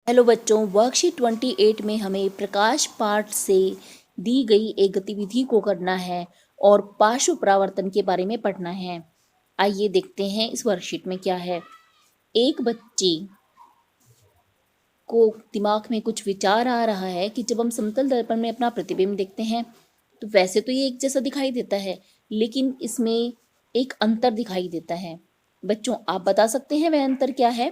Hello बच्चों, worksheet 28 में हमें प्रकाश पाठ से दी गई एक गतिविधि को करना है और पार्श्व परावर्तन के बारे में पढ़ना है। आइए देखते हैं इस वर्कशीट में क्या है। एक बच्चे को दिमाग में कुछ विचार आ रहा है कि जब हम समतल दर्पण में अपना प्रतिबिंब देखते हैं तो वैसे तो ये एक जैसा दिखाई देता है, लेकिन इसमें एक अंतर दिखाई देता है। बच्चों, आप बता सकते हैं वह अंतर क्या है?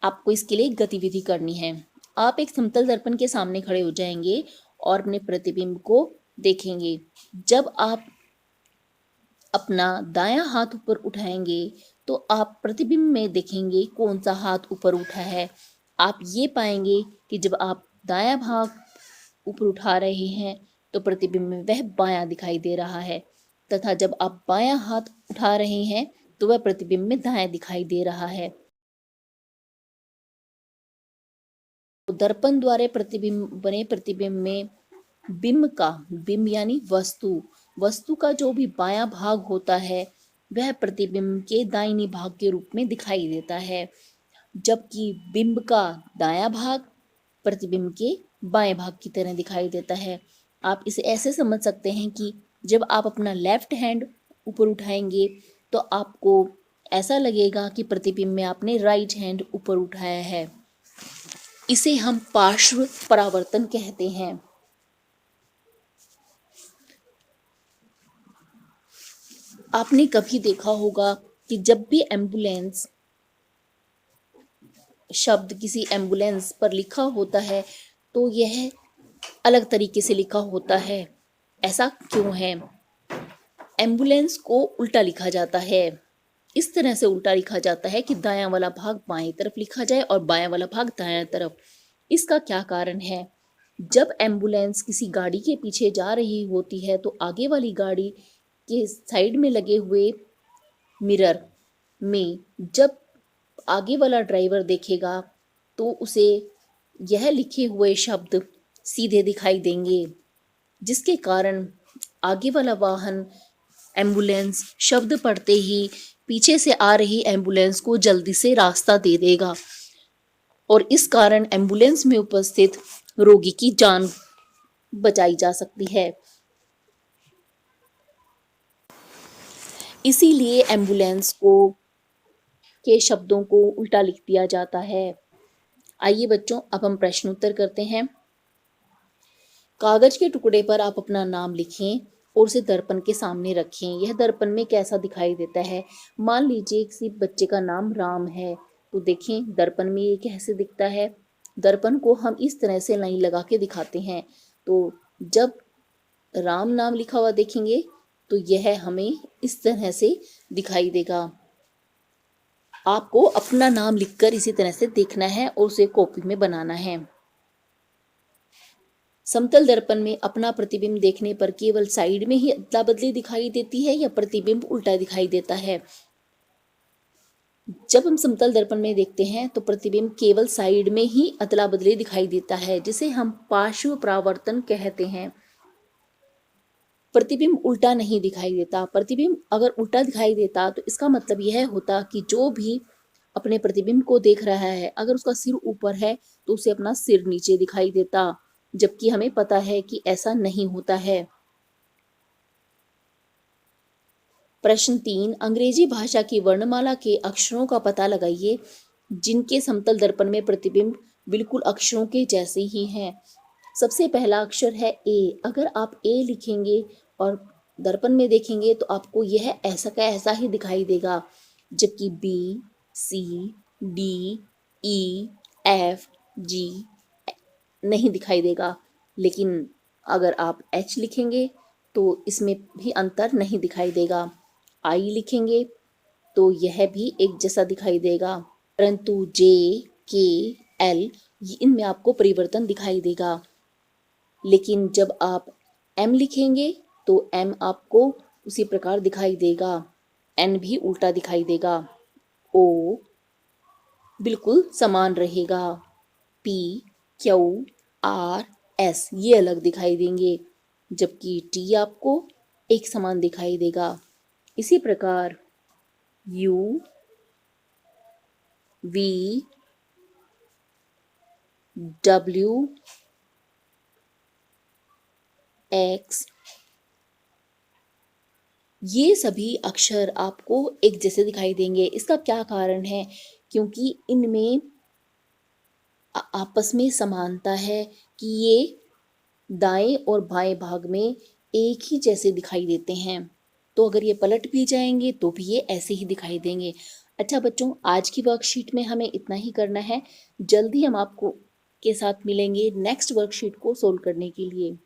आपको इसके लिए एक गतिविधि करनी है। आप एक समतल दर्पण के सामने खड़े हो जाएंगे और अपने प्रतिबिंब को देखेंगे। जब आप अपना दायां हाथ ऊपर उठाएंगे तो आप प्रतिबिंब में देखेंगे कौन सा हाथ ऊपर उठा है। आप ये पाएंगे कि जब आप दायां भाग ऊपर उठा रहे हैं तो प्रतिबिंब में वह बायां दिखाई दे रहा है, तथा जब आप बायां हाथ उठा रहे हैं तो वह प्रतिबिंब में दायां दिखाई दे रहा है। दर्पण द्वारा प्रतिबिंब बने प्रतिबिंब में बिंब यानी वस्तु का जो भी बायां भाग होता है वह प्रतिबिंब के दाहिनी भाग के रूप में दिखाई देता है, जबकि बिंब का दायां भाग प्रतिबिंब के बाएं भाग की तरह दिखाई देता है। आप इसे ऐसे समझ सकते हैं कि जब आप अपना लेफ्ट हैंड ऊपर उठाएंगे तो आपको ऐसा लगेगा कि प्रतिबिंब में आपने राइट हैंड ऊपर उठाया है। इसे हम पार्श्व परावर्तन कहते हैं। आपने कभी देखा होगा कि जब भी एम्बुलेंस शब्द किसी एम्बुलेंस पर लिखा होता है तो यह अलग तरीके से लिखा होता है। ऐसा क्यों है? एम्बुलेंस को उल्टा लिखा जाता है। इस तरह से उल्टा लिखा जाता है कि दायां वाला भाग बाएं तरफ लिखा जाए और बायां वाला भाग दायां तरफ। इसका क्या कारण है? जब एम्बुलेंस किसी गाड़ी के पीछे जा रही होती है तो आगे वाली गाड़ी के साइड में लगे हुए मिरर में जब आगे वाला ड्राइवर देखेगा तो उसे यह लिखे हुए शब्द सीधे दिखाई देंगे, जिसके कारण आगे वाला वाहन एम्बुलेंस शब्द पढ़ते ही पीछे से आ रही एम्बुलेंस को जल्दी से रास्ता दे देगा और इस कारण एम्बुलेंस में उपस्थित रोगी की जान बचाई जा सकती है। इसीलिए एम्बुलेंस को के शब्दों को उल्टा लिख दिया जाता है। आइए बच्चों, अब हम प्रश्न उत्तर करते हैं। कागज के टुकड़े पर आप अपना नाम लिखें और उसे दर्पण के सामने रखें। यह दर्पण में कैसा दिखाई देता है? मान लीजिए किसी बच्चे का नाम राम है, तो देखें दर्पण में ये कैसे दिखता है। दर्पण को हम इस तरह से लाइन लगा के दिखाते हैं, तो जब राम नाम लिखा हुआ देखेंगे तो यह हमें इस तरह से दिखाई देगा। आपको अपना नाम लिखकर इसी तरह से देखना है और उसे कॉपी में बनाना है। समतल दर्पण में अपना प्रतिबिंब देखने पर केवल साइड में ही अदला बदली दिखाई देती है या प्रतिबिंब उल्टा दिखाई देता है? जब हम समतल दर्पण में देखते हैं तो प्रतिबिंब केवल साइड में ही अदला बदली दिखाई देता है, जिसे हम पार्श्व परावर्तन कहते हैं। प्रतिबिंब उल्टा नहीं दिखाई देता। प्रतिबिंब अगर उल्टा दिखाई देता तो इसका मतलब यह होता कि जो भी अपने प्रतिबिंब को देख रहा है, अगर उसका सिर ऊपर है तो उसे अपना सिर नीचे दिखाई देता, जबकि हमें पता है कि ऐसा नहीं होता है। प्रश्न 3, अंग्रेजी भाषा की वर्णमाला के अक्षरों का पता लगाइए जिनके समतल दर्पण में प्रतिबिंब बिल्कुल अक्षरों के जैसे ही हैं। सबसे पहला अक्षर है ए। अगर आप ए लिखेंगे और दर्पण में देखेंगे तो आपको यह ऐसा का ऐसा ही दिखाई देगा, जबकि बी, सी, डी, ई, एफ, जी नहीं दिखाई देगा। लेकिन अगर आप एच लिखेंगे तो इसमें भी अंतर नहीं दिखाई देगा। आई लिखेंगे तो यह भी एक जैसा दिखाई देगा, परंतु जे, के, एल इनमें आपको परिवर्तन दिखाई देगा। लेकिन जब आप एम लिखेंगे तो एम आपको उसी प्रकार दिखाई देगा। एन भी उल्टा दिखाई देगा। ओ बिल्कुल समान रहेगा। पी, क्यू, आर, एस ये अलग दिखाई देंगे, जबकि टी आपको एक समान दिखाई देगा। इसी प्रकार यू, वी, डब्ल्यू एक्स, ये सभी अक्षर आपको एक जैसे दिखाई देंगे। इसका क्या कारण है? क्योंकि इनमें आपस में समानता है कि ये दाएं और बाएं भाग में एक ही जैसे दिखाई देते हैं। तो अगर ये पलट भी जाएंगे तो भी ये ऐसे ही दिखाई देंगे। अच्छा बच्चों, आज की वर्कशीट में हमें इतना ही करना है। जल्दी हम आपको के साथ मिलेंगे नेक्स्ट वर्कशीट को सोल्व करने के लिए।